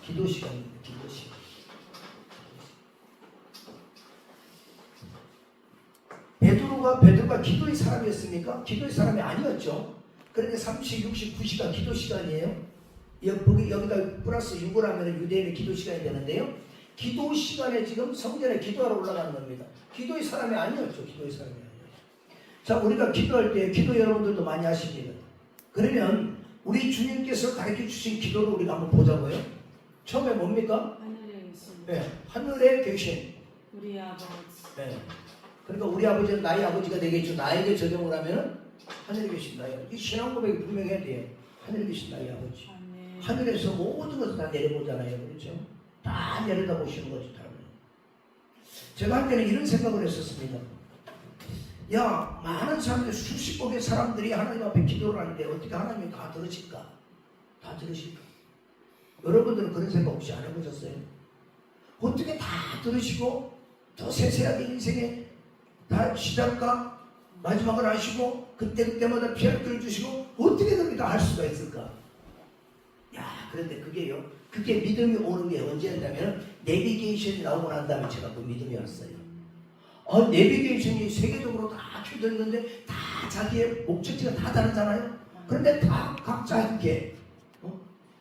기도 시간입니다. 기도 시간. 베드로가 기도의 사람이었습니까? 기도의 사람이 아니었죠. 그런데 30, 60, 9시간 기도 시간이에요. 여기다 플러스 6을 하면 유대인의 기도 시간이 되는데요. 기도 시간에 지금 성전에 기도하러 올라가는 겁니다. 기도의 사람이 아니었죠. 기도의 사람이 아니었죠. 자, 우리가 기도할 때 기도 여러분들도 많이 하십니다. 그러면 우리 주님께서 가르쳐 주신 기도를 우리가 한번 보자고요. 처음에 뭡니까? 하늘에 계신 네, 하늘에 계신 우리 아버지. 네. 그러니까 우리 아버지는 나의 아버지가 되겠죠. 나에게 적용을 하면 하늘에 계신 나의 아버지. 이 신앙 고백이 분명해야 돼요. 하늘에 계신 나의 아버지. 아멘. 하늘에서 모든 것을 다 내려보잖아요. 그렇죠? 다 내려다보시는 거죠. 다. 제가 한때는 이런 생각을 했었습니다. 야, 많은 사람들, 수십 억의 사람들이 하나님 앞에 기도를 하는데 어떻게 하나님이 다 들으실까? 다 들으실까? 여러분들은 그런 생각 혹시 안 해보셨어요? 어떻게 다 들으시고 더 세세하게 인생에 다 시작과 마지막을 아시고 그때마다 피할 길을 주시고 어떻게 그렇게 다 할 수가 있을까? 야, 그런데 그게 믿음이 오는 게 언제였냐면 내비게이션이 나오고 난 다음에 제가 그 믿음이 왔어요. 내비게이션이 세계적으로 다 켜졌는데 다 자기의 목적지가 다 다르잖아요. 그런데 다 각자 이렇게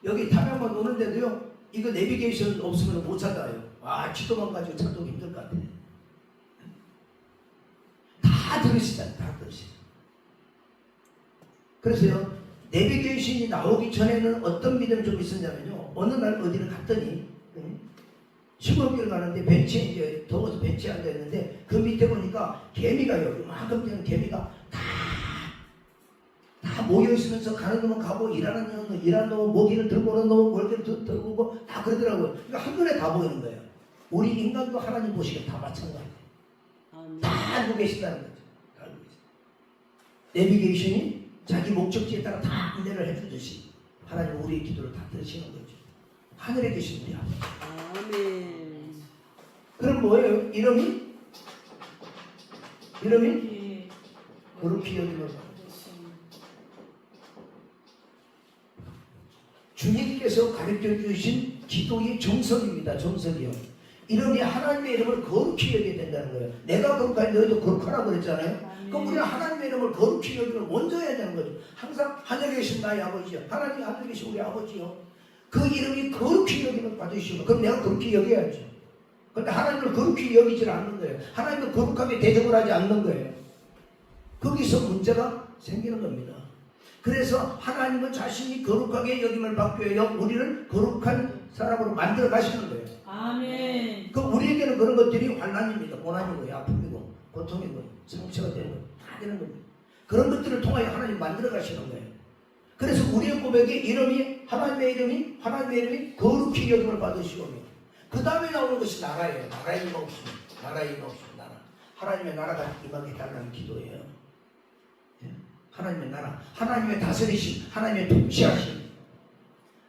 여기 담양만 오는데도요, 이거 내비게이션 없으면 못 찾아요. 지도만 가지고 찾기 힘들 것 같아요. 다 들으시잖아요. 다 들으시죠. 그래서요, 내비게이션이 나오기 전에는 어떤 믿음이 좀 있었냐면요, 어느 날 어디를 갔더니 시골길을 가는데 벤치에 이제 더워서 벤치에 앉아있는데 그 밑에 보니까 개미가요, 이만큼 되는 개미가 다 모여있으면서 가는 놈은 가고 일하는 놈은 모기를 들고 오는 놈은 멀기를 들고 오고 다 그러더라고요. 그러니까 한눈에 다 보이는 거예요. 우리 인간도 하나님 보시기에 다 마찬가지예요. 다 알고 계신다는 거죠. 다 알고 계신다. 내비게이션이 자기 목적지에 따라 다 안내를 해주듯이 하나님 우리의 기도를 다 들으시는 거죠. 하늘에 계신 우리 아버지. 아멘. 그럼 뭐예요? 이름이 예. 거룩히 여기는 계신 주님께서 가르쳐 주신 기도의 정석입니다. 정석이요. 이름이 하나님의 이름을 거룩히 여겨야 된다는 거예요. 내가 거룩하니 너희도 거룩하라고 그랬잖아요. 그럼 우리는 하나님의 이름을 거룩히 여기면 먼저 해야 되는 거죠. 항상 하늘에 계신 나의 아버지요. 하나님 하늘에 계신 우리 아버지요. 그 이름이 거룩히 여기면 받으시고, 그럼 내가 거룩히 여겨야죠. 그런데 하나님을 거룩히 여기질 않는 거예요. 하나님을 거룩하게 대접을 하지 않는 거예요. 거기서 문제가 생기는 겁니다. 그래서 하나님은 자신이 거룩하게 여김을 받기 위해 우리를 거룩한 사람으로 만들어 가시는 거예요. 아멘. 그 우리에게는 그런 것들이 환난입니다. 고난이고 아픔이고 고통이고 상처가 되고 다 되는 겁니다. 그런 것들을 통하여 하나님 만들어 가시는 거예요. 그래서 우리의 고백의 이름이 하나님의 이름이 거룩히 여김을 받으시오며, 그 다음에 나오는 것이 나라예요. 나라의 임하 없습니다. 나라의 임하 없습니다. 나라. 하나님의 나라가 임하게 달라는 기도예요. 하나님의 나라, 하나님의 다스리심, 하나님의 통치하심,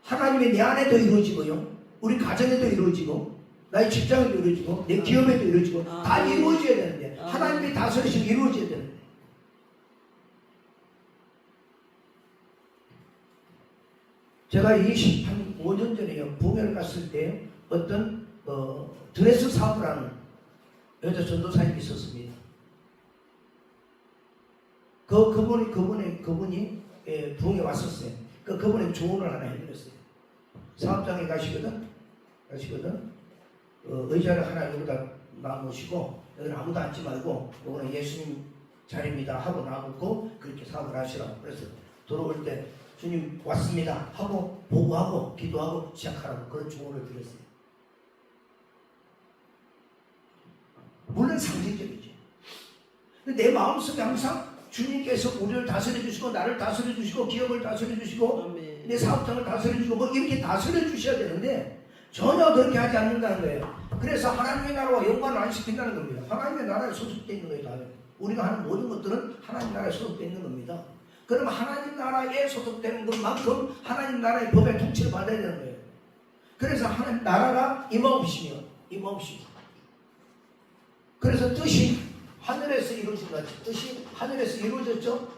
하나님의 내 안에도 이루어지고요, 우리 가정에도 이루어지고, 나의 직장에도 이루어지고, 내 기업에도 이루어지고, 다 이루어져야 되는데, 하나님의 다스리심이 이루어져야 되는데, 제가 25년 전에요, 부흥회를 갔을 때 어떤 드레스 사업을 하는 여자 전도사님이 있었습니다. 그분이 부흥에 왔었어요. 그분이 조언을 하나 해드렸어요. 사업장에 가시거든 의자를 하나 여기다 놔놓으시고, 여기는 아무도 앉지 말고 여기는 예수님 자리입니다 하고 놔놓고 그렇게 사업을 하시라고. 그래서 들어올 때 주님 왔습니다 하고 보고하고 기도하고 시작하라고 그런 조언을 드렸어요. 물론 상징적이죠. 근데 내 마음속에 항상 주님께서 우리를 다스려 주시고, 나를 다스려 주시고, 기업을 다스려 주시고, 내 사업장을 다스려 주시고, 뭐 이렇게 다스려 주셔야 되는데 전혀 그렇게 하지 않는다는 거예요. 그래서 하나님의 나라와 영광을 안 시킨다는 겁니다. 하나님의 나라에 소속되어 있는 거예요. 우리가 하는 모든 것들은 하나님 나라에 소속되어 있는 겁니다. 그럼 하나님 나라에 소속되는 것만큼 하나님 나라의 법의 통치를 받아야 되는 거예요. 그래서 하나님 나라가 임하옵시며, 그래서 뜻이 하늘에서 이루어진 것 같이, 뜻이 하늘에서 이루어졌죠.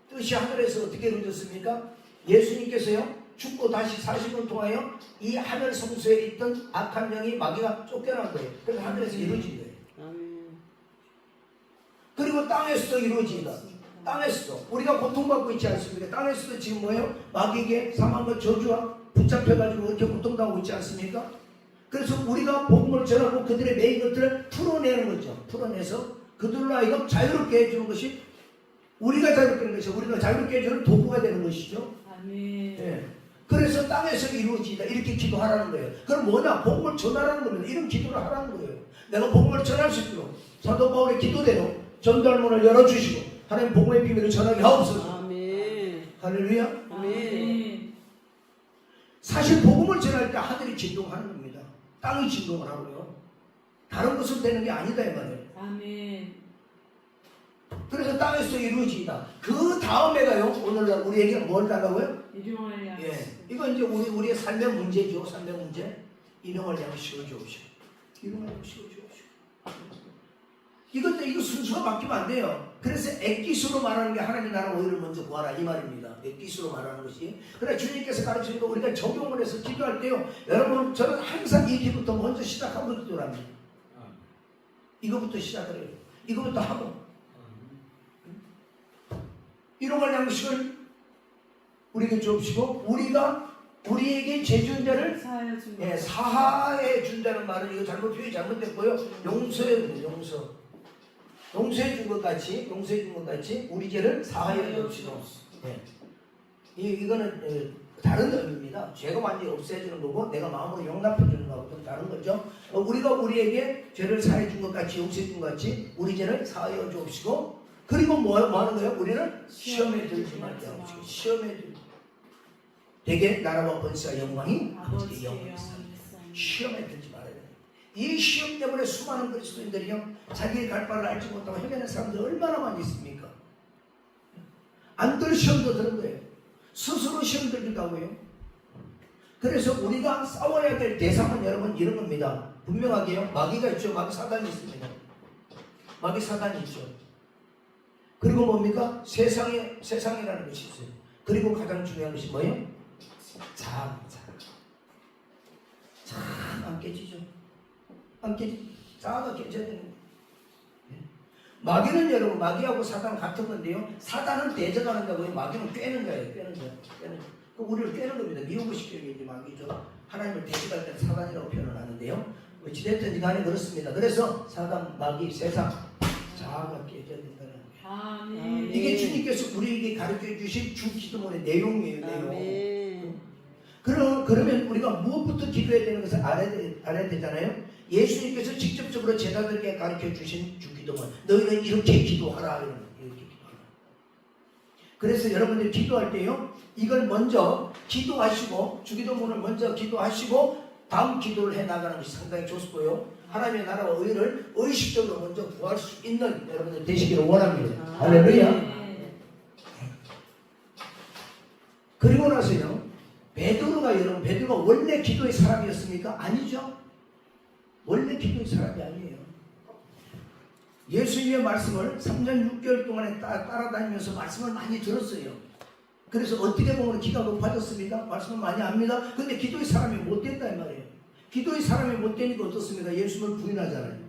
뜻이 하늘에서 어떻게 이루어졌습니까? 예수님께서요, 죽고 다시 40년 통하여 이 하늘 성소에 있던 악한 영이 마귀가 쫓겨난 거예요. 그래서 하늘에서 이루어진 거예요. 아멘. 그리고 땅에서도 이루어진다. 땅에서도 우리가 고통받고 있지 않습니까? 땅에서도 지금 뭐예요? 마귀에게 사망과 저주와 붙잡혀가지고 이렇게 고통당하고 있지 않습니까? 그래서 우리가 복음을 전하고 그들의 매인 것들을 풀어내는 거죠. 풀어내서 그들로 하여금 자유롭게 해주는 것이 우리가 자유롭게 하는 것이 우리가 자유롭게 해주는 도구가 되는 것이죠. 아멘. 예. 그래서 땅에서 이루어지다 이렇게 기도하라는 거예요. 그럼 뭐냐? 복음을 전하라는 겁니다. 이런 기도를 하라는 거예요. 내가 복음을 전할 수 있도록 사도 바울의 기도대로 전달문을 열어주시고 하나님 복음의 비밀을 전하게 하옵소서. 아멘. 할렐루야. 아멘. 사실 복음을 전할 때 하늘이 진동하는 겁니다. 땅이 진동을 하고요. 다른 것은 되는 게 아니다 이 말이에요. 아멘. 그래서 땅에서 이루어지다. 그 다음에가요. 오늘날 우리에게 뭘 달라고요? 일용할 양식. 예, 이건 이제 우리의 삶의 문제죠. 삶의 문제. 일용할 양식을 주옵시고. 일용할 양식을 주옵시고. 이거 순서가 바뀌면 안 돼요. 그래서 액기수로 말하는 게 하나님 나라 오일을 먼저 구하라 이 말입니다. 액기수로 말하는 것이. 그러나 주님께서 가르치는 거 우리가 적용을 해서 기도할 때요. 여러분 저는 항상 이 기도부터 먼저 시작하고 기도를 합니다. 이거부터 시작을 해요. 이거부터 하고. 일용할 양식을 우리에게 주옵시고 우리에게 죄지은 자를 사하여 준 예, 것. 사하해 준다는 말은 이거 표현이 잘못됐고요. 용서해 준 것 같이 우리 죄를 사하여 주옵시고. 예. 이거는 다른 의미입니다. 죄가 완전히 없애주는 거고 내가 마음으로 용납해 주는 거하고 좀 다른 거죠. 우리가 우리에게 죄를 사해 준 것 같이 용서해 준 것 같이 우리 죄를 사하여 주옵시고 그리고 뭐 하는 거예요? 우리는 시험에 들지 말게 하옵시고 시험에 들지 되게 나라와 번세와 영광이 아버지께 영원했습니다. 시험에 들지 말아야 돼요. 이 시험 때문에 수많은 그리스도인들이요 자기의 갈 바를 알지 못하고 헤매는 사람들 얼마나 많이 있습니까? 안 들 시험도 드는 거예요. 스스로 시험 들기도 하고요. 그래서 우리가 싸워야 될 대상은 여러분 이런 겁니다. 분명하게요. 마귀가 있죠. 마귀 사단이 있습니다. 마귀 사단이 있죠. 그리고 뭡니까? 세상이라는 것이 있어요. 그리고 가장 중요한 것이 뭐예요? 안 깨지죠. 자아가 깨져야 되는 거예요. 마귀는 여러분, 마귀하고 사단 같은 건데요. 사단은 대적하는다고요. 마귀는 꿰는 거예요. 꿰는 거. 그 우리를 꿰는 겁니다. 미혹을 시키는 게 이제 마귀죠. 하나님을 대적할 때는 사단이라고 표현을 하는데요. 어찌됐든지 간에 그렇습니다. 그래서 사단, 마귀, 세상, 자아가 깨져야 된다는 거예요. 아멘. 이게 주님께서 우리에게 가르쳐 주신 주 기도문의 내용이에요. 내용. 아멘. 그러면 우리가 무엇부터 기도해야 되는 것을 알아야 되잖아요. 예수님께서 직접적으로 제자들에게 가르쳐 주신 주 기도문. 너희는 이렇게 기도하라. 이렇게 기도하라. 그래서 여러분들 기도할 때요. 이걸 먼저 기도하시고 주 기도문을 먼저 기도하시고 다음 기도를 해나가는 것이 상당히 좋고요. 하나님의 나라와 의를 의식적으로 먼저 구할 수 있는 여러분들 되시기를 원합니다. 할렐루야. 그리고 나서요. 베드로가 원래 기도의 사람이었습니까? 아니죠. 원래 기도의 사람이 아니에요. 예수님의 말씀을 3년 6개월 동안에 따라다니면서 말씀을 많이 들었어요. 그래서 어떻게 보면 기가 높아졌습니다. 말씀을 많이 합니다. 근데 기도의 사람이 못 된다 이 말이에요. 기도의 사람이 못 되니까 어떻습니까? 예수님을 부인하잖아요.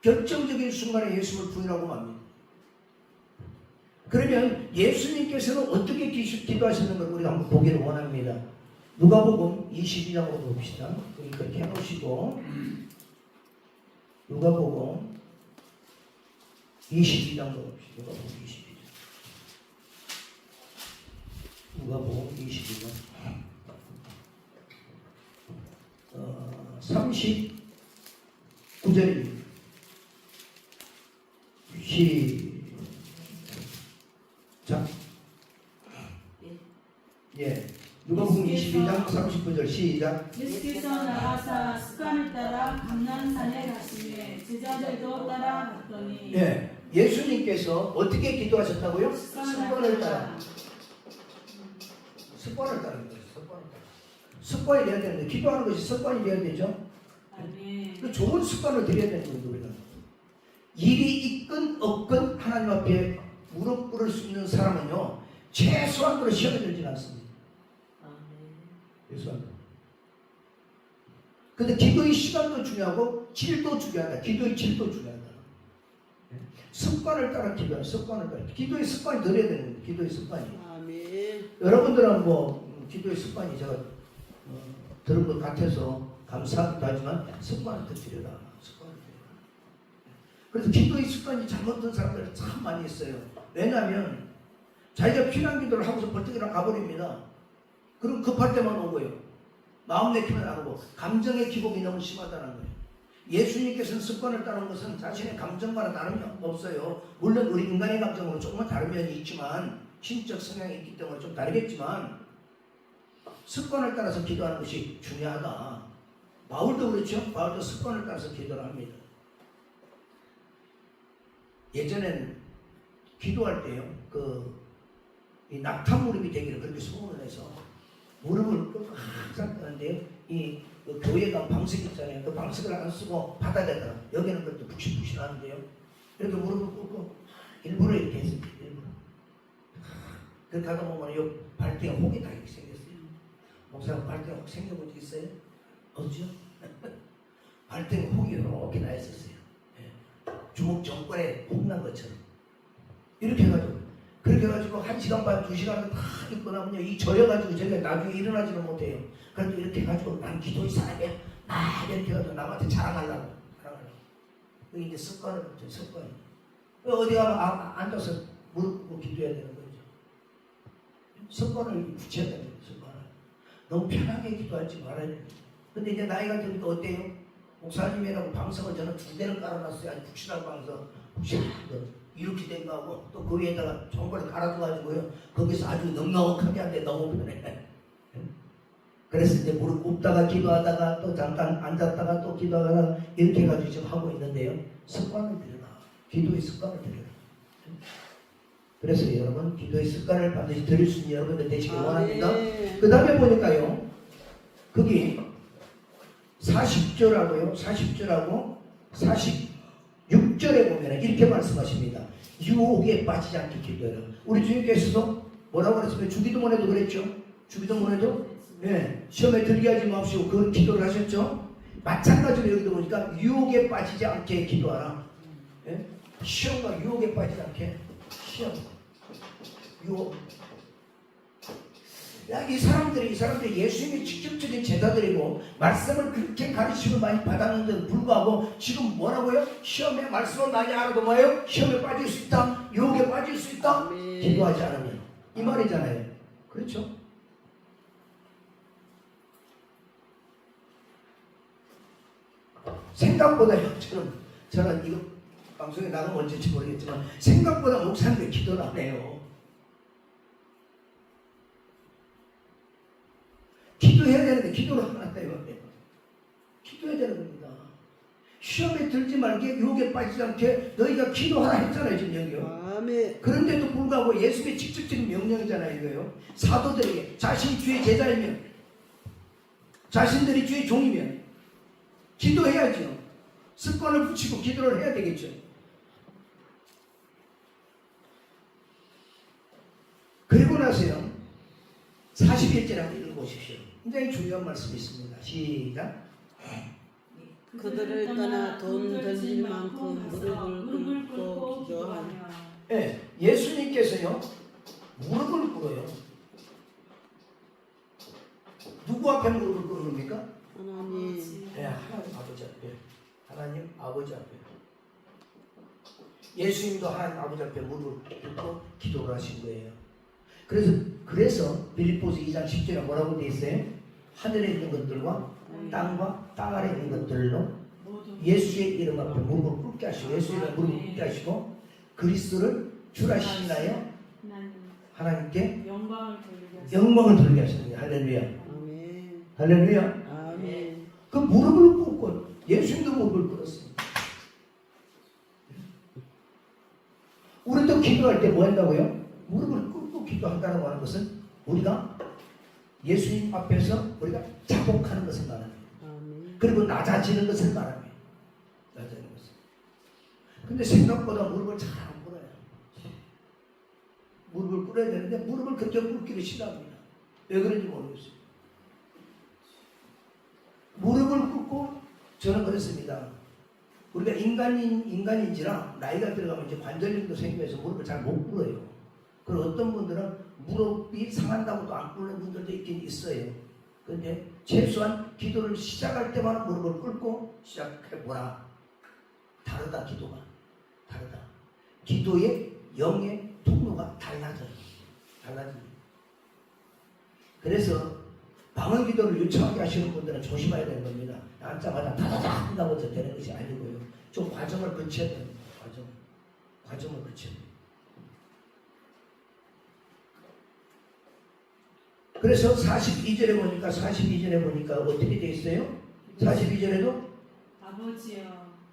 결정적인 순간에 예수님을 부인하고 맙니다. 그러면 예수님께서는 어떻게 기도하시는 걸 우리가 한번 보기를 원합니다. 누가복음 22장으로 봅시다. 여기 그렇게 해놓으시고 누가복음 22장으로 봅시다. 누가복음 22장 39절입니다. 시작. 예. 누가복음 22장 39절 시작. 예수께서 나가사 습관을 따라 감난산에 가시매 제자들도 따라갔더니 예. 예수님께서 어떻게 기도하셨다고요? 습관을 따라. 습관을 따르는 거죠. 습관이 돼야 되는데 기도하는 것이 습관이 돼야 되죠. 아멘. 좋은 습관을 들여야 되는 거예요. 우리가 일이 있건 없건 하나님 앞에 무릎 꿇을 수 있는 사람은요 최소한으로 시험에 들지 않습니다. 죄송합니다. 근데 기도의 시간도 중요하고 질도 중요하다. 기도의 질도 중요하다. 습관을 따라 기도하는 습관을 따라 기도의 습관이 들어야 되는 거예요. 기도의 습관이. 아멘. 여러분들은 뭐 기도의 습관이 제가 들은 것 같아서 감사하기도 하지만 습관을 들이라. 습관을 들이라. 그래서 기도의 습관이 잘못된 사람들이 참 많이 있어요. 왜냐하면 자기가 피난 기도를 하고서 벌떡이랑 가버립니다. 그럼 급할 때만 오고요. 마음 내키면 안 오고 감정의 기복이 너무 심하다는 거예요. 예수님께서는 습관을 따르는 것은 자신의 감정과는 다름이 없어요. 물론 우리 인간의 감정으로 조금은 다른 면이 있지만 신적 성향이 있기 때문에 좀 다르겠지만 습관을 따라서 기도하는 것이 중요하다. 바울도 그렇죠. 바울도 습관을 따라서 기도를 합니다. 예전엔 기도할 때요. 이 낙타 무릎이 되기를 그렇게 소원을 해서 무릎을 꿇고 항상 뜨는데요. 그 교회 가 방석 있잖아요. 그 방석을 안 쓰고 바닥에다가 여기는 그것도 푹신푹신하는데요. 이렇게 무릎을 꿇고 일부러 이렇게 했어요. 일부러. 그렇게 하다 보면 요 발등에 혹이 다 이렇게 생겼어요. 목사님 발등에 혹 생겨본 적 있어요? 없죠? 발등에 혹이 이렇게 나 있었어요. 주목 정권에 혹 난 것처럼. 이렇게 해가지고 그렇게 해가지고 1시간 반, 2시간을 다 있고 나면요 이 저려가지고 제가 나중에 일어나지는 못해요. 그래도 이렇게 해가지고 난 기도의 사람이야. 이렇게 해가지고 남한테 자랑하려고. 그게 이제 습관을 붙여요. 습관이. 어디 가면 앉아서 무릎 꿇고 기도해야 되는 거죠. 습관을 붙여야 됩니다. 습관을. 너무 편하게 기도하지 말아야 돼요. 근데 이제 나이가 드니까 어때요? 목사님이라고 방송을 저는 2대를 깔아놨어요. 아주 푹신한 방송. 푹신한 거. 이렇게 된 거하고 또 그 위에다가 정권을 갈아줘가지고요. 거기서 아주 넉넉하게 하는데 너무 편해. 그래서 이제 무릎 굽다가 기도하다가 또 잠깐 앉았다가 또 기도하다가 이렇게 해가지고 지금 하고 있는데요. 습관을 들여라. 기도의 습관을 들여라. 그래서 여러분 기도의 습관을 반드시 들일 수 있는 여러분들 되시길 원합니다. 그 다음에 보니까요. 거기 40절하고요. 40절하고 46절에 보면 이렇게 말씀하십니다. 유혹에 빠지지 않게 기도해라. 우리 주님께서도 뭐라고 그랬습니까? 주기도문에도 그랬죠. 주기도문에도 시험에 들게 하지 마시고 그런 기도를 하셨죠. 마찬가지로 여기도 보니까 유혹에 빠지지 않게 기도하라. 시험과 유혹에 빠지지 않게. 시험, 유혹. 이 사람들이 예수님의 직접적인 제자들이고 말씀을 그렇게 가르침을 많이 받았는데도 불구하고 지금 뭐라고요? 시험에 말씀을 많이 알아도 뭐예요? 시험에 빠질 수 있다, 유혹에 빠질 수 있다. 기도하지 않으면 이 말이잖아요. 그렇죠? 생각보다요. 저는 이거 방송에 나가면 언제인지 모르겠지만 생각보다 목사님들 기도를 안 해요. 기도해야 되는데 기도를 안 한다 이거예요. 기도해야 되는 겁니다. 시험에 들지 말게 유혹에 빠지지 않게 너희가 기도하라 했잖아요. 지금 여기요. 아멘. 그런데도 불구하고 예수님의 직접적인 명령이잖아요. 이거요. 사도들에게 자신이 주의 제자이면 자신들이 주의 종이면 기도해야죠. 습관을 붙이고 기도를 해야 되겠죠. 그리고 나서요 41절에 한번 읽어보십시오. 굉장히 중요한 말씀이 있습니다. 시작. 그들을 떠나 돈 던질 만큼 무릎을 꿇고 기도하며. 예수님께서요 무릎을 꿇어요. 누구 앞에 무릎을 꿇습니까? 하나님. 하나님 아버지 앞에. 하나님 아버지 앞에. 예수님도 하나님 아버지 앞에 무릎을 꿇고 기도를 하신 거예요. 그래서 빌립보서 2장 10절에 뭐라고 되어 있어요? 하늘에 있는 것들과 땅과 땅 아래 있는 것들로 예수의 이름 앞에 무릎을 꿇게 하시고 예수의 이름 무릎을 꿇게 하시고 그리스도를 주라시나요? 하나님께 영광을 돌리게 하시는 할렐루야. 아멘. 할렐루야. 아멘. 그 무릎을 꿇고 예수님도 무릎을 꿇었습니다. 우리도 기도할 때 뭐 한다고요? 무릎을 꿇고 기도한다고 하는 것은 우리가 예수님 앞에서 우리가 자복하는 것을 말합니다. 그리고 낮아지는 것을 말합니다. 낮아지는 것을. 근데 생각보다 무릎을 잘 안 꿇어요. 무릎을 꿇어야 되는데 무릎을 그렇게 꿇기를 싫어합니다. 왜 그런지 모르겠어요. 저는 그렇습니다. 우리가 인간인지라 나이가 들어가면 이제 관절염도 생겨서 무릎을 잘 못 꿇어요. 그리고 어떤 분들은 무릎이 상한다고도 안 꿇는 분들도 있긴 있어요. 그런데 최소한 기도를 시작할 때만 무릎을 꿇고 시작해보라. 다르다, 기도가. 다르다. 기도의 영의 통로가 달라져요. 달라집니다. 그래서 방언 기도를 유창하게 하시는 분들은 조심해야 되는 겁니다. 앉자마자 다다다 한다고 되는 것이 아니고요. 좀 과정을 거쳐야 됩니다. 과정을 거쳐야 됩니다. 그래서 42절에 보니까 어떻게 되어 있어요? 42절에도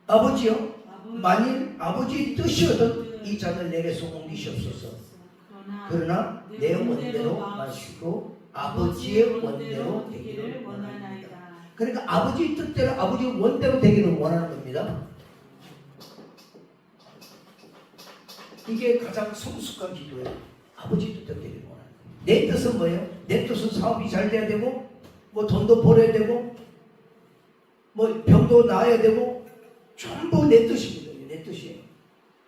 아버지요 만일 아버지의 뜻이거든 이 잔을 내게서 옮기시옵소서. 그러나 내 원대로 마시고 아버지의 원대로 되기를 원하나이다. 그러니까 아버지의 뜻대로 아버지의 원대로 되기를 원하는 겁니다. 이게 가장 성숙한 기도예요. 아버지 뜻대로 되기를 원하는 거예요. 내 뜻은 뭐예요? 내 뜻은 사업이 잘 돼야 되고 뭐 돈도 벌어야 되고 뭐 병도 나아야 되고 전부 내 뜻입니다. 내 뜻이에요.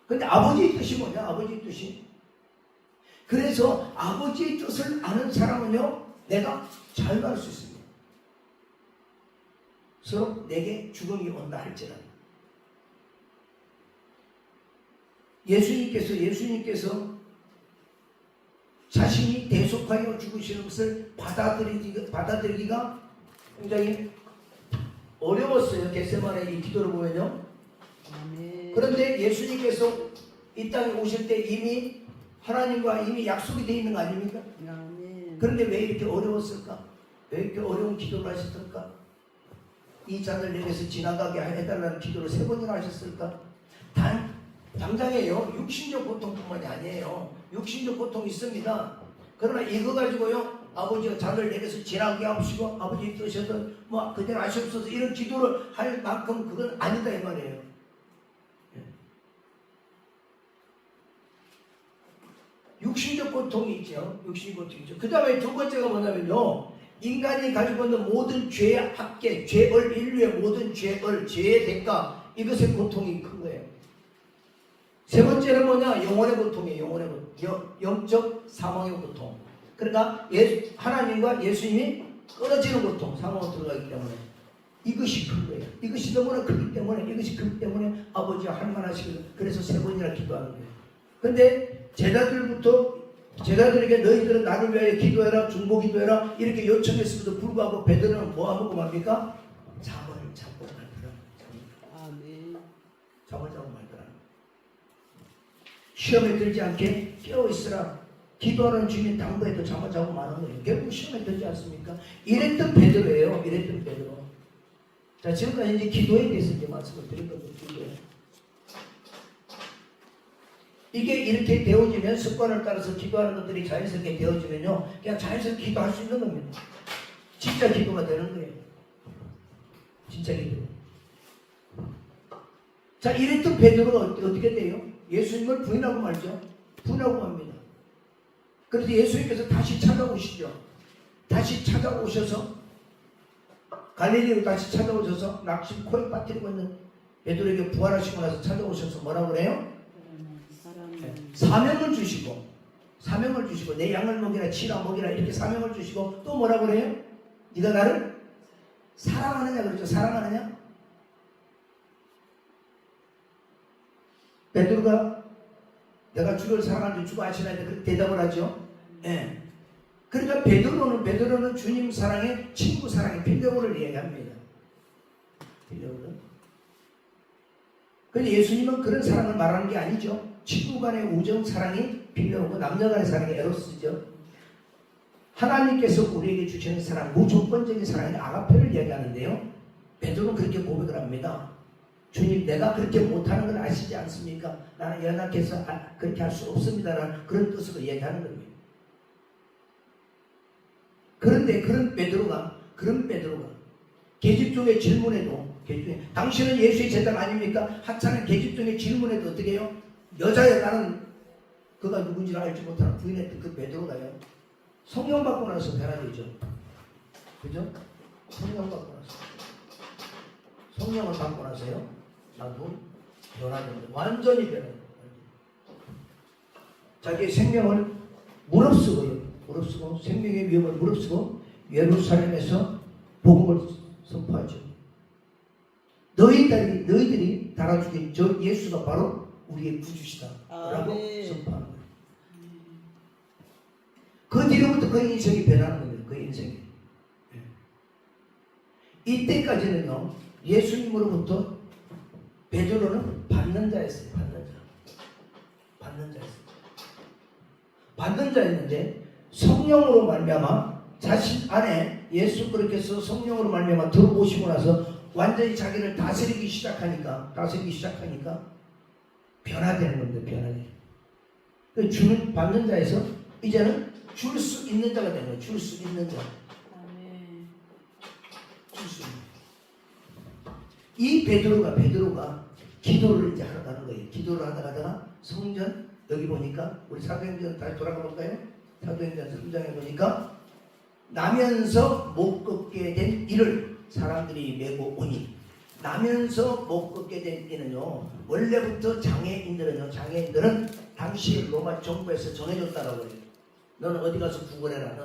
근데 아버지의 뜻이 뭐냐? 아버지의 뜻이 그래서 아버지의 뜻을 아는 사람은요 내가 자유할 수 있습니다. 그래서 내게 죽음이 온다 할지라도 예수님께서 자신이 대속하여 죽으시는 것을 받아들이기가 굉장히 어려웠어요. 겟세마네 이 기도를 보면요. 그런데 예수님께서 이 땅에 오실 때 이미 하나님과 이미 약속이 되어 있는 거 아닙니까? 그런데 왜 이렇게 어려웠을까? 왜 이렇게 어려운 기도를 하셨을까? 이 잔을 내게서 지나가게 해달라는 기도를 3번이나 하셨을까? 당장에요. 육신적 고통뿐만이 아니에요. 육신적 고통이 있습니다. 그러나 이거 가지고요. 아버지가 잔을 내게서 지나게 하시고 아버지 뜻이든 뭐 그대로 하시옵소서 이런 기도를 할 만큼 그건 아니다 이 말이에요. 육신적 고통이 있죠. 육신적 고통이 있죠. 그 다음에 두 번째가 뭐냐면요. 인간이 가지고 있는 모든 죄의 합계, 죄을 인류의 모든 죄의 대가 이것의 고통이 큰 거예요. 세 번째는 뭐냐? 영혼의 고통이에요. 영혼의 고통. 영적 사망의 고통. 그러니까 하나님과 예수님이 끊어지는 고통, 사망으로 들어가기 때문에 이것이 큰 거예요. 이것이 너무나 크기 때문에 아버지와 할만하시거든요. 그래서 3번이나 기도하는 거예요. 근데 제자들에게 너희들은 나를 위하여 기도해라, 중보기도해라 이렇게 요청했음에도 불구하고 베드로는 뭐하고 맙니까? 잠을 자고 말더라. 잠을 자고 말더라. 시험에 들지 않게 깨어있으라. 기도하는 주님 당부해도 잠을 자고 마는 거예요. 결국 시험에 들지 않습니까? 이랬던 베드로예요. 이랬던 베드로. 자, 지금까지 이제 기도에 대해서 이제 말씀을 드린 겁니다. 이게 이렇게 되어지면 습관을 따라서 기도하는 것들이 자연스럽게 되어지면요. 그냥 자연스럽게 기도할 수 있는 겁니다. 진짜 기도가 되는 거예요. 진짜 기도. 자, 이랬던 베드로가 어떻게 돼요? 예수님을 부인하고 말죠. 부인하고 맙니다. 그래서 예수님께서 다시 찾아오시죠. 다시 찾아오셔서 갈릴리로 다시 찾아오셔서 낙심 코에 빠뜨리고 있는 베드로에게 부활하시고 나서 찾아오셔서 뭐라고 그래요? 사명을 주시고 내 양을 먹이라 치라 먹이라 이렇게 사명을 주시고 또 뭐라고 그래요? 네가 나를 사랑하느냐 그랬죠. 사랑하느냐? 베드로가 내가 주를 사랑하는지 주가 아시나요? 그렇게 대답을 하죠. 예. 그러니까 베드로는 주님 사랑의 친구 사랑의 필요를 이야기합니다. 필요를. 그런데 예수님은 그런 사랑을 말하는 게 아니죠. 친구 간의 우정 사랑이 필요하고 남녀 간의 사랑이 에로스죠. 하나님께서 우리에게 주시는 사랑, 무조건적인 사랑인 아가페를 이야기하는데요. 베드로는 그렇게 고백을 합니다. 주님, 내가 그렇게 못하는 걸 아시지 않습니까? 나는 연약해서 그렇게 할 수 없습니다라는 그런 뜻으로 이야기하는 겁니다. 그런데 그런 베드로가 계집종의 질문에도 당신은 예수의 제자가 아닙니까? 하찮은 계집종의 질문에도 어떻게 해요? 여자야 나는 그가 누군지를 알지 못하는 부인했던 그 베드로가요. 성령 받고 나서 변화되죠. 그죠? 성령 받고 나서 성령을 받고 나서요. 나도 변화됩니다. 완전히 변해요. 자기의 생명을 무릅쓰고 생명의 위험을 무릅쓰고 예루살렘에서 복음을 선포하죠. 너희들이 달아주신 저 예수가 바로 우리의 구주시다 라고 선포하는 거예요. 그 뒤로부터 그 인생이 변하는 겁니다. 그 인생이. 이때까지는요, 예수님으로부터 베드로는 받는 자였어요. 받는 자였는데 성령으로 말미암아 자신 안에 예수 그리스도께서 성령으로 말미암아 들어오시고 나서 완전히 자기를 다스리기 시작하니까 변화되는 겁니다. 변화돼. 주는 받는 자에서 이제는 줄 수 있는 자가 되는 거예요. 줄 수 있는 자. 줄 수 있는. 이 베드로가 기도를 이제 하러 가는 거예요. 기도를 하다가 성전 여기 보니까 우리 사도행전 다시 돌아가 볼까요? 사도행전 3장에 보니까 나면서 못 걷게 된 이를 사람들이 메고 오니, 나면서 못 걷게 된 이는요, 원래부터 장애인들은 당시 로마 정부에서 정해줬다라고 해요. 너는 어디 가서 구걸해라.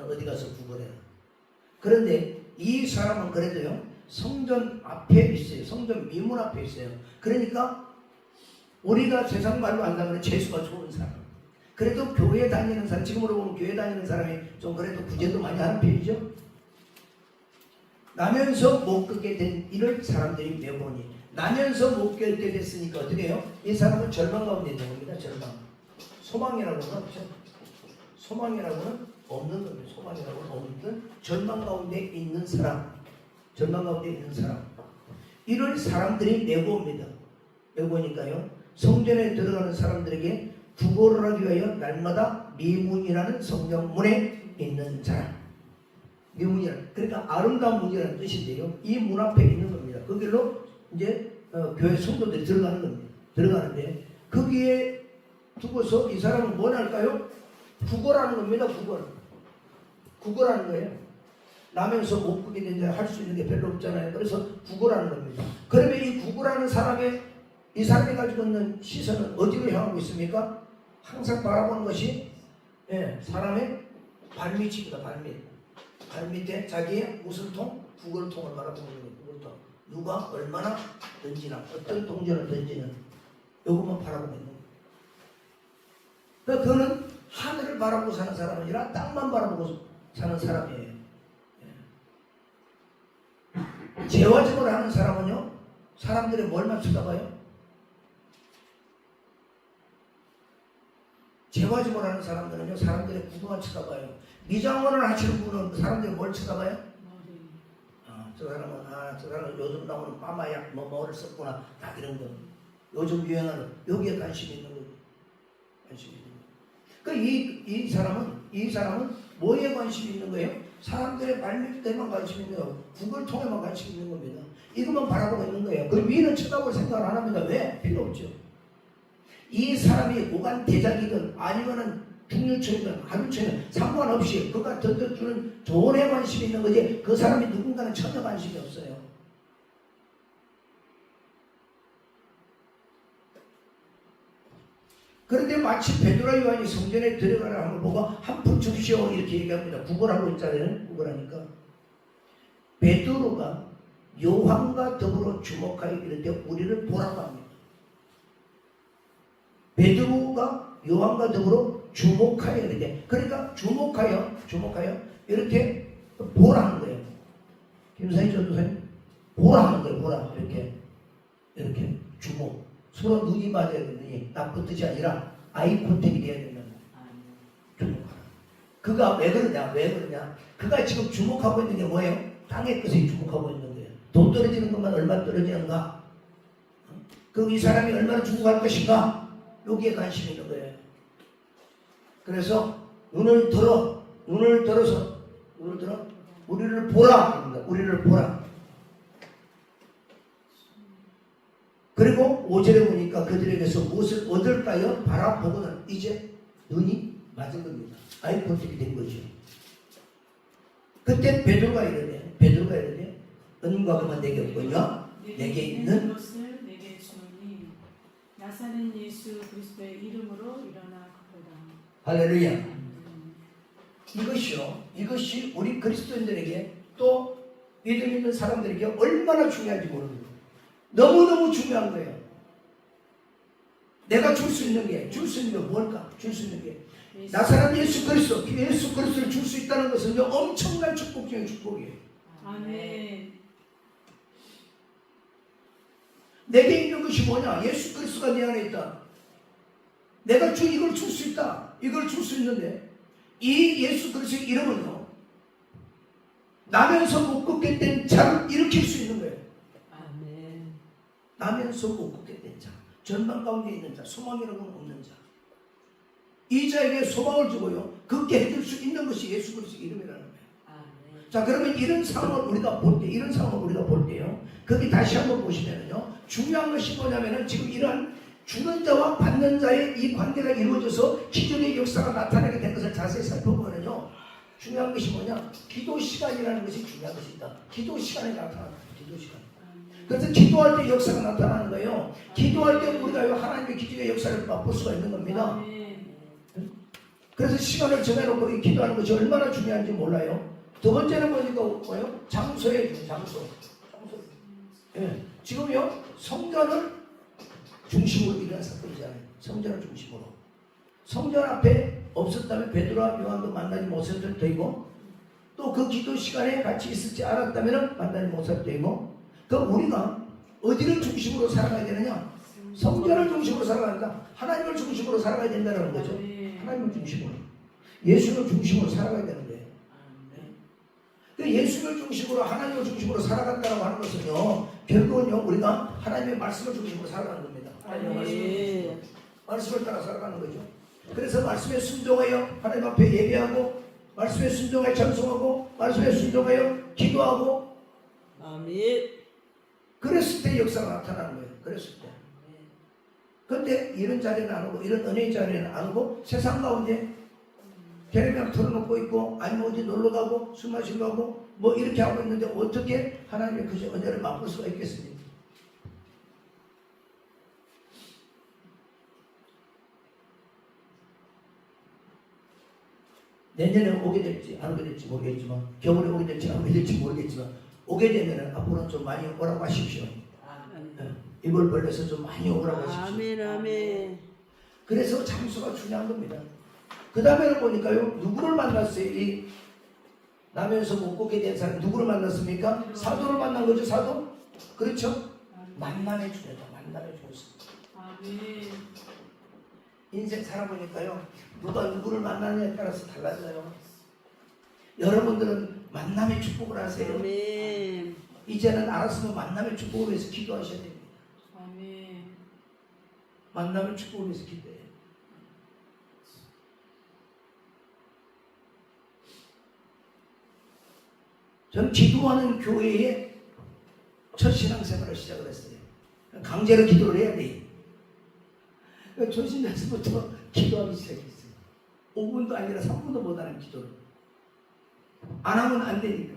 그런데 이 사람은 그래도요, 성전 앞에 있어요. 성전 미문 앞에 있어요. 그러니까 우리가 세상 말로 한다면 재수가 좋은 사람. 그래도 교회 다니는 사람, 지금으로 보면 교회 다니는 사람이 좀 그래도 구제도 많이 하는 편이죠. 나면서 못 걷게 된 이를 사람들이 메보니, 나면서 못 걷게 됐으니까 어떻게 해요? 이 사람은 절망 가운데 있는 겁니다. 절망. 소망이라고는 없죠. 소망이라고는 없는 겁니다. 소망이라고는 없는 절망 가운데 있는 사람. 이를 사람들이 메고 옵니다. 메고 오니까요, 성전에 들어가는 사람들에게 구걸을 하기 위하여 날마다 미문이라는 성전문에 있는 사람. 미문이라는, 그러니까 아름다운 문이라는 뜻인데요, 이 문 앞에 있는 겁니다. 거기로 이제 교회 성도들이 들어가는 겁니다. 들어가는데 거기에 두고서 이 사람은 뭘 할까요? 구걸하는 겁니다. 구걸하는 거예요. 나면서 못 걷게 된 자 할 수 있는 게 별로 없잖아요. 그래서 구걸하는 겁니다. 그러면 이 구걸하는 이 사람이 가지고 있는 시선은 어디로 향하고 있습니까? 항상 바라보는 것이 사람의 발밑입니다. 발밑에 자기의 무슨 통? 구걸통을 바라보는 거예요. 구걸통. 누가 얼마나 던지나, 어떤 동전을 던지는, 이것만 바라보고 있는 거예요. 그러니까 그는 하늘을 바라보고 사는 사람이 아니라 땅만 바라보고 사는 사람이에요. 재화집을 하는 사람은요, 사람들이 뭘만 쳐다봐요? 재화집을 하는 사람들은요, 사람들의 구두만 쳐다봐요. 미장원을 하시는 분은 사람들이 뭘 쳐다봐요? 저 사람은 요즘 나오는 파마약 뭐를 썼구나, 다 이런 거. 요즘 유행하는 여기에 관심이 있는 거죠. 이 사람은 뭐에 관심이 있는 거예요? 사람들의 발밑에만 관심이 있는 거예요. 구걸통에만 관심이 있는 겁니다. 이것만 바라보고 있는 거예요. 그 위는 쳐다볼 생각을 안 합니다. 왜? 필요 없죠. 이 사람이 오간 대장이든 아니면은 중류층이든 하류층이든 상관없이 그가 던져주는 돈에 관심이 있는 거지, 그 사람이 누군가는 전혀 관심이 없어요. 그런데 마치 베드로와 요한이 성전에 들어가라 하는 걸 보고 한푼 줍시오 이렇게 얘기합니다. 구걸하고 있잖아요. 구걸하니까 베드로가 요한과 더불어 주목하여 이럴 때 우리를 보라고 합니다. 베드로가 요한과 더불어 주목하여 이럴 때, 그러니까 주목하여 이렇게 보라는 거예요. 김사희 전도사님, 보라는 거예요. 보라. 이렇게 주목. 서로 눈이 맞아야 되는, 나쁜 뜻이 아니라 아이 콘택이 돼야 된다는 거예요. 주목하라. 그가 왜 그러냐? 그가 지금 주목하고 있는 게 뭐예요? 땅의 것에 주목하고 있는 거예요. 돈 떨어지는 것만 얼마 떨어지는가? 그럼 이 사람이 얼마나 죽어갈 것인가? 여기에 관심이 있는 거예요. 그래서 눈을 들어서 우리를 보라. 우리를 보라. 그리고 5절에 보니까 그들에게서 무엇을 얻을까요? 바라보고는 이제 눈이 맞은 겁니다. 아이 콘택이 된 거죠. 그때 베드로가 이러네. 은과 금은 내게 없거니와 내게 있는 것을 내게 주오니 나사렛 예수 그리스도의 이름으로 일어나거다. 할렐루야. 이것이 우리 그리스도인들에게 또 믿음 있는 사람들에게 얼마나 중요한지 모릅니다. 너무너무 중요한 거예요. 내가 줄 수 있는 게 뭘까? 줄 수 있는 게 나사렛 예수 그리스도를 줄 수 있다는 것은 엄청난 축복 중에 축복이에요. 아멘. 내게 있는 것이 뭐냐? 예수 그리스도가 내 안에 있다. 내가 이걸 줄 수 있다. 이걸 줄 수 있는데 이 예수 그리스도의 이름은요, 나면서 못 걷게 된 자를 일으킬 수 있는 거예요. 아멘. 나면서 못 걷게 된 자, 절망 가운데 있는 자, 소망이라고는 없는 자, 이 자에게 소망을 주고요, 걷게 해줄 수 있는 것이 예수 그리스도의 이름이라는 거예요. 아멘. 자, 그러면 이런 상황을 우리가 볼 때요, 거기 다시 한번 보시면은요, 중요한 것이 뭐냐면은 지금 이러한 주는 자와 받는 자의 이 관계가 이루어져서 기존의 역사가 나타나게 된 것을 자세히 살펴보면요, 중요한 것이 뭐냐? 기도 시간이라는 것이 중요한 것이다. 기도 시간에 나타나는 거예요. 기도 시간. 그래서 기도할 때 역사가 나타나는 거예요. 기도할 때 우리가 하나님의 기도의 역사를 맛볼 수가 있는 겁니다. 아멘. 그래서 시간을 정해놓고 이 기도하는 것이 얼마나 중요한지 몰라요. 두 번째는 뭐니까 뭐예요? 장소예요. 장소. 예. 지금요, 성전을 중심으로 일어난 사건이잖아요. 성전을 중심으로. 성전 앞에 없었다면 베드로와 요한도 만나지 못했을 테고, 또 그 기도 시간에 같이 있을지 알았다면 만나지 못했을 테고, 우리가 어디를 중심으로 살아가야 되느냐? 성전을 중심으로 살아가야 된다. 하나님을 중심으로 살아가야 된다는 거죠. 하나님을 중심으로. 예수를 중심으로 살아가야 되는 거예요. 예수를 중심으로, 하나님을 중심으로 살아간다고 하는 것은요, 결국은요, 우리가 하나님의 말씀을 중심으로 살아가는 겁니다. 하나님의 말씀을 따라 살아가는 거죠. 그래서 말씀에 순종하여 하나님 앞에 예배하고, 말씀에 순종하여 찬송하고, 말씀에 순종하여 기도하고, 아멘. 그랬을 때 역사가 나타나는 거예요. 그랬을 때. 그런데 이런 자리는 안 오고, 이런 은혜의 자리는 안 오고, 세상 가운데 걔네랑 털어놓고 있고, 아니면 어디 놀러 가고, 술 마시러 가고, 뭐 이렇게 하고 있는데 어떻게 하나님의 그 은혜를 맛볼 수가 있겠습니까? 내년에 오게 될지 안 오게 될지 모르겠지만, 겨울에 오게 될지 안 오게 될지 모르겠지만, 오게 되면 앞으로는 좀 많이 오라고 하십시오. 입을 벌려서 좀 많이 오라고 하십시오. 아멘. 아멘. 그래서 장소가 중요한 겁니다. 그 다음에는 보니까요, 누구를 만났어요? 이 나면서 못 걷게 된 사람 누구를 만났습니까? 사도를 만난 거죠. 사도? 그렇죠? 만남의 주제다. 만남의 주제. 아멘. 인생 살아보니까요, 누가 누구를 만나느냐에 따라서 달라져요. 여러분들은 만남의 축복을 하세요. 아멘. 이제는 알았으면 만남의 축복을 위해서 기도하셔야 됩니다. 아멘. 만남의 축복을 위해서 기도해요. 저는 기도하는 교회에 첫 신앙생활을 시작을 했어요. 강제로 기도를 해야 돼. 조신자서부터 기도하기 시작했어요. 5분도 아니라 3분도 못하는 기도를. 안 하면 안 되니까.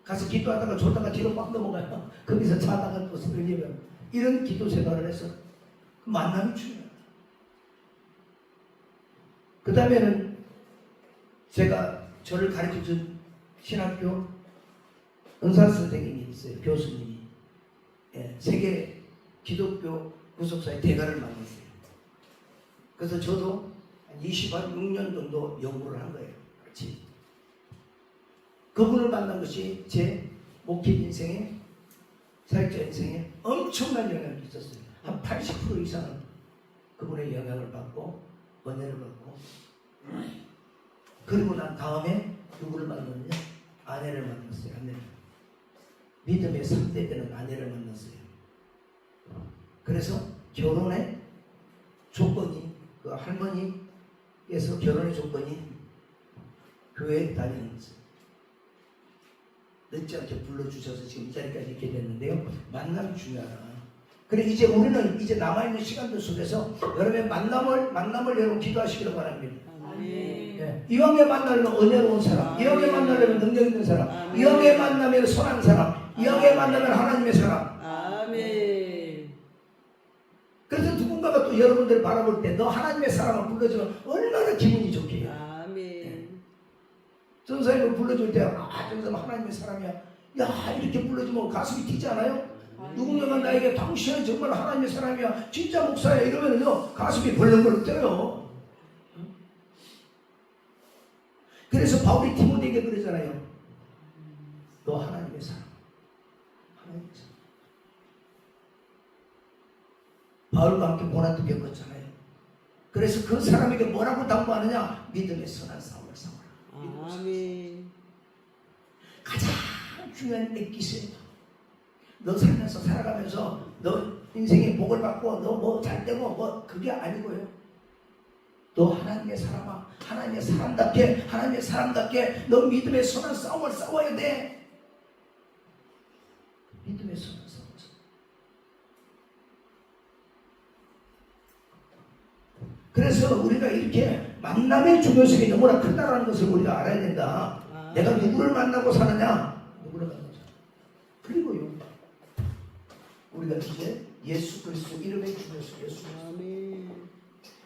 가서 기도하다가 졸다가 뒤로 막 넘어가요. 거기서 자다가 또 설교하면 이런 기도 생활을 해서 만남이 중요해요. 그 다음에는 제가 저를 가르쳐준 신학교 은사 선생님이 있어요. 교수님이. 세계 기독교 구속사의 대가를 만났어요. 그래서 저도 한 26년 정도 연구를 한 거예요. 같이. 그분을 만난 것이 제 목회 인생에, 사역자 인생에 엄청난 영향을 끼쳤어요. 한 80% 이상은 그분의 영향을 받고 은혜를 받고, 그리고 난 다음에 누구를 만났냐? 아내를 만났어요. 아내를. 믿음의 3대 되는 아내를 만났어요. 그래서 결혼의 조건이, 그 할머니에서 결혼의 조건이 교회에 다니는 거죠. 늦지 않게 불러주셔서 지금 이 자리까지 있게 됐는데요. 만남이 중요하다. 그래, 이제 우리는 이제 남아있는 시간들 속에서 여러분의 만남을 여러분 기도하시기를 바랍니다. 아멘. 이왕에 만나려면 은혜로운 사람, 이왕에 만나려면 능력 있는 사람, 이왕에 만나면 선한 사람, 이왕에 만나면 하나님의 사람. 아멘. 그래서 누군가가 또 여러분들 바라볼 때 너 하나님의 사람을 불러주면 얼마나 기분이 좋게요. 아멘. 전사님을 불러줄 때 저 사람 하나님의 사람이야. 야 이렇게 불러주면 가슴이 뛰지 않아요? 누군가가 나에게 당신은 정말 하나님의 사람이야. 진짜 목사야 이러면요 가슴이 벌렁벌렁 뛰어요. 그래서 바울이 디모데에게 그러잖아요. 너 하나님의 사람. 하나님의 사람. 바울과 함께 고난도 겪었잖아요. 그래서 그 사람에게 뭐라고 당부하느냐? 믿음의 선한 싸움을 싸워라. 아멘. 가장 중요한 액기스예요. 너 살면서 살아가면서 너 인생의 복을 받고 너 뭐 잘되고 뭐 그게 아니고요. 너 하나님의 사람아, 하나님의 사람답게 너 믿음의 선한 싸움을 싸워야 돼. 믿음의 선한 싸움을. 그래서 우리가 이렇게 만남의 중요성이 너무나 크다는 것을 우리가 알아야 된다. 내가 누구를 만나고 사느냐? 누구를 만나고 사느냐? 그리고요, 우리가 이제 예수 그리스도 이름의 중요성,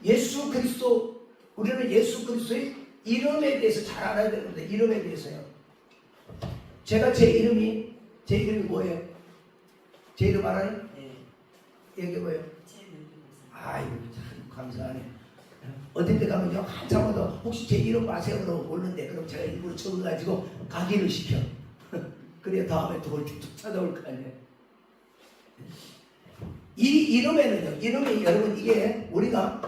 예수 그리스도, 우리는 예수 그리스도의 이름에 대해서 잘 알아야 되는데, 이름에 대해서요. 제가 제 이름이 뭐예요? 제 이름 알아요? 네. 얘기해봐요. 아이고 참 감사하네. 어떤 데 가면요 한참마다 혹시 제 이름 아세요? 그러고 모르는데 그럼 제가 일부러 적어가지고 가기를 시켜. 그래야 다음에 또 쭉 찾아올 거 아니에요. 이 이름에는요, 이름이 여러분 이게 우리가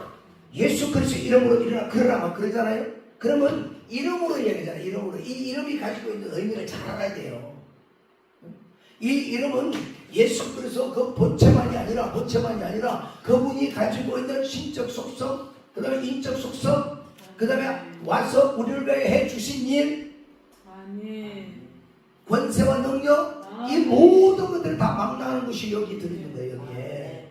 예수 그리스도 이름으로 일어나 그러라면 그러잖아요. 그러면 이름으로 얘기하잖아요. 이름으로. 이 이름이 가지고 있는 의미를 잘 알아야 돼요. 이 이름은 예수 그리스도 그 본체만이 아니라 그분이 가지고 있는 신적 속성, 그 다음에 인적 속성, 그 다음에 와서 우리를 위해 해주신 일, 아멘. 권세와 능력, 이 모든 것들을 다 망라하는 것이 여기 들어있는 거예요. 여기에.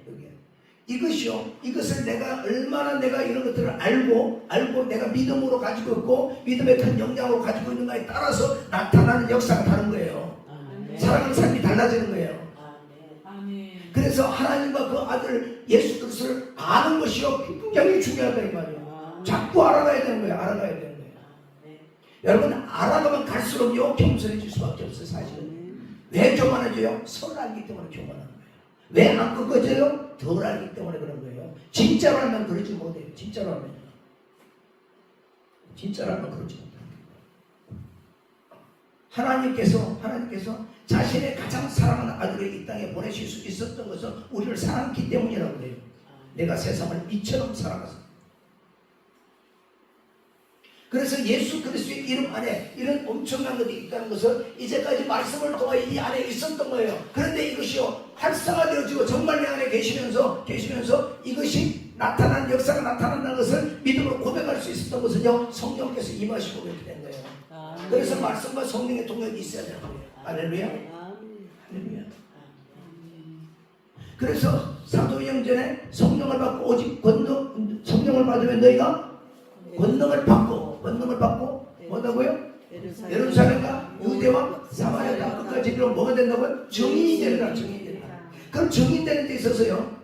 이것이요, 이것을 내가 얼마나 내가 이런 것들을 알고 내가 믿음으로 가지고 있고 믿음의 큰 영향으로 가지고 있는가에 따라서 나타나는 역사가 다른 거예요. 사랑하는 삶이 달라지는 거예요. 아멘. 그래서 하나님과 그 아들 예수 그리스도를 아는 것이요 굉장히 중요하다 이 말이에요. 자꾸 알아가야 되는 거예요. 알아가야 되는 거예요. 여러분 알아가면 갈수록요 겸손해질 수밖에 없어요. 사실은. 왜 교만해져요? 서로 알기 때문에 교만하는 거예요. 왜 안 꺾어져요? 덜 알기 때문에 그런 거예요. 진짜로 하면 그러지 못해요. 진짜로 하면 그러지 못해요. 하나님께서 자신의 가장 사랑하는 아들을 이 땅에 보내실 수 있었던 것은 우리를 사랑했기 때문이라고 해요. 내가 세상을 이처럼 사랑하사. 그래서 예수 그리스도의 이름 안에 이런 엄청난 것이 있다는 것을 이제까지 말씀을 통해 이 안에 있었던 거예요. 그런데 이것이요 활성화되어지고 정말 내 안에 계시면서 이것이 역사가 나타난다는 것을 믿음으로 고백할 수 있었던 것은요 성령께서 임하시고 그렇게 된 거예요. 그래서 말씀과 성령의 동력이 있어야 되는 거예요. 할렐루야. 할렐루야. 그래서 사도행전에 성령을 받고 오직 성령을 받으면 너희가 권능을 받고 뭐라고요? 예루살렘과 유대와 사마리아 땅 끝까지 이르러 뭐가 된다고요? 증인이 되리라. 그럼 증인되는 데 있어서요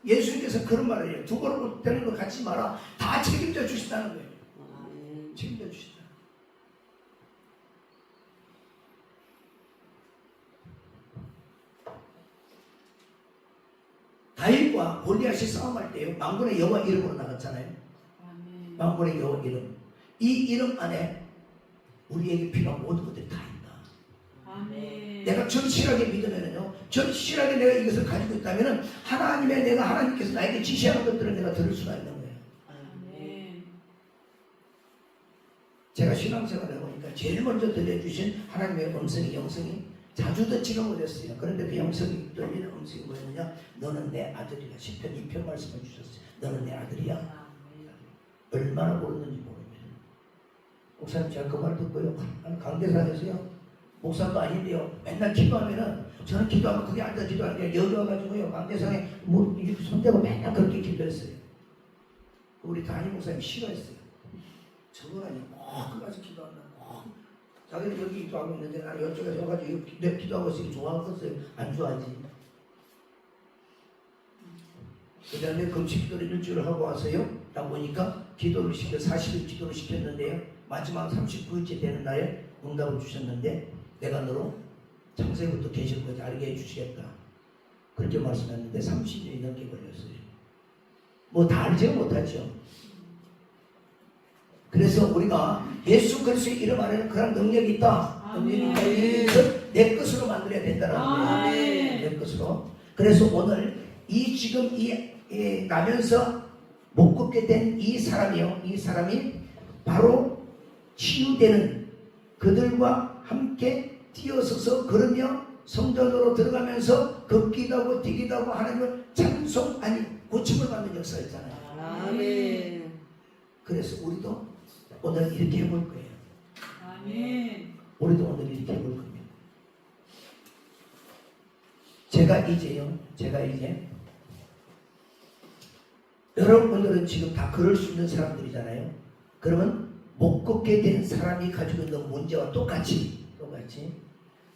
예수님께서 그런 말을 해요. 두 걸음을 되는 걸 갖지 마라. 다 책임져 주신다는 거예요. 책임져 주신다. 다윗과 골리앗이 싸움할 때요 만군의 여호와 이름으로 나갔잖아요. 만군의 여호와 이름. 이 이름 안에 우리에게 필요한 모든 것들이 다 있다. 아멘. 내가 절실하게 믿으면요, 절실하게 내가 이것을 가지고 있다면은 하나님께서 나에게 지시하는 것들을 내가 들을 수가 있는 거예요. 아멘. 제가 신앙생활을 해보니까 제일 먼저 들려주신 하나님의 음성이 영성이 자주 듣지는 못했어요. 그런데 그 영성이 들리는 음성이 뭐였느냐? 너는 내 아들이야. 시편 2편 말씀해 주셨어요. 너는 내 아들이야. 얼마나 모르는지 모릅니다. 목사님 제가 그 말 듣고요. 강대상에서요. 목사도 아닌데요. 맨날 기도하면은 저는 기도하면 그게 앉아 기도하는데 여기 와가지고요. 강대상에 이렇게 손대고 맨날 그렇게 기도했어요. 우리 담임 목사님 싫어했어요. 저거라니 꼭 가서 기도한다고. 자기는 여기 기도하고 있는데 나는 이쪽에 서가지고 내 기도하고 있으니 좋아하겠어요? 안 좋아하지. 그 다음에 금식 기도를 일주일 하고 와서요. 딱 보니까 기도를 40일 기도를 시켰는데요. 마지막 39일째 되는 날에 응답을 주셨는데 내가 너로 창세부터 계실 거지 알게 해주시겠다. 그렇게 말씀했는데 30년이 넘게 걸렸어요. 뭐 다 알죠? 못하죠. 그래서 우리가 예수 그리스도의 이름 안에는 그런 능력이 있다. 아멘. 그래서 내 것으로 만들어야 된다는 거예요. 아멘. 내 것으로. 그래서 오늘 이 지금 이 나면서 못 걷게 된 이 사람이요. 이 사람이 바로 치유되는 그들과 함께 뛰어서서 걸으며 성전으로 들어가면서 걷기도 하고 뛰기도 하고 하나님을 찬송 아니 고침을 받는 역사였잖아요. 아멘. 그래서 우리도 오늘 이렇게 해볼 거예요. 아멘. 우리도 오늘 이렇게 해볼 겁니다. 제가 이제 여러분들은 지금 다 걸을 수 있는 사람들이잖아요. 그러면 못 걷게 된 사람이 가지고 있는 문제와 똑같이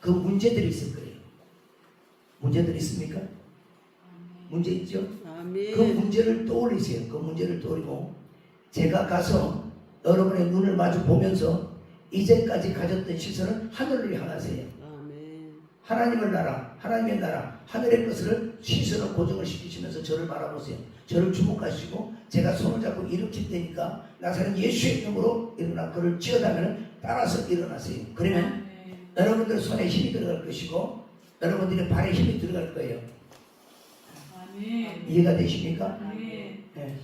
그 문제들이 있을 거예요. 문제들 있습니까? 문제 있죠? 아멘. 그 문제를 떠올리세요. 그 문제를 떠올리고 제가 가서 여러분의 눈을 마주 보면서 이제까지 가졌던 시선은 하늘을 향하세요. 아멘. 하나님의 나라, 하늘의 것을 시선을 고정을 시키시면서 저를 바라보세요. 저를 주목하시고 제가 손을 잡고 일으킬 테니까 나사렛 예수의 이름으로 일어나 그를 찌어다면 따라서 일어나세요. 그러면 아멘. 여러분들 손에 힘이 들어갈 것이고 여러분들의 발에 힘이 들어갈 거예요. 아멘. 이해가 되십니까? 아멘. 네.